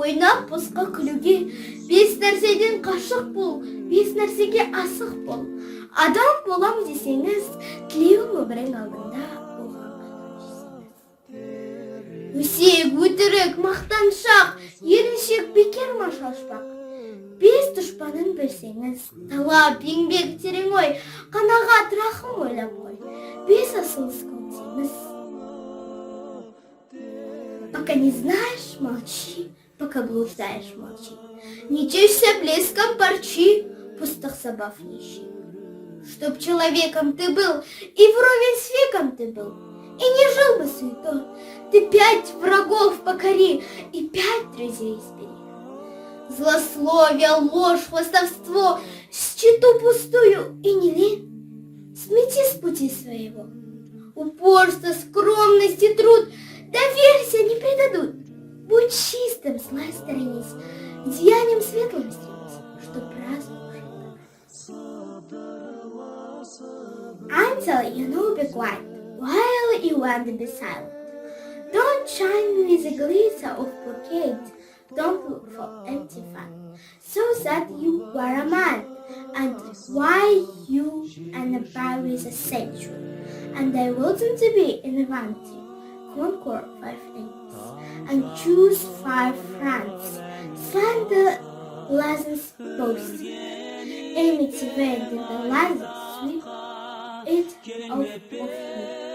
ойнап босқа күлуге, бес нәрседен қашық бол, бес нәрсеге асық бол. Адам болам десеңіз, тілеуің өмірің алдында оған қалып. Өсек, өтірік, мақтаншақ, еріншек, бекер ма шашпақ. Бес дұшпанын білсеңіз, талап, еңбек, терең ой, қанағат, рахым ойлап қой. Бес асылыс көрсеңіз, пока не знаешь, молчи, пока блуждаешь, молчи. Не тешься блеском парчи, пустых забав не ищи. Чтоб человеком ты был, и вровень с веком ты был, и не жил бы суетой, ты 5 врагов покори и 5 друзей избери. Злословие, ложь, хвастовство, счету пустую и не лень, смети с пути своего. Упорство, скромность и труд, доверься, не предадут. Будь чистым, зла сторонись, деянием светлым стремись, чтоб разум Until you know be quiet, while you want to be silent. Don't shine with the glitter of brocade, don't look for empty fun, so that you are a man, and why you and a bow with a century, and I want them to be in vanity, conquer 5 things, and choose 5 friends, slander, license, boast, enmity, vent, and the license, sweep it out of you.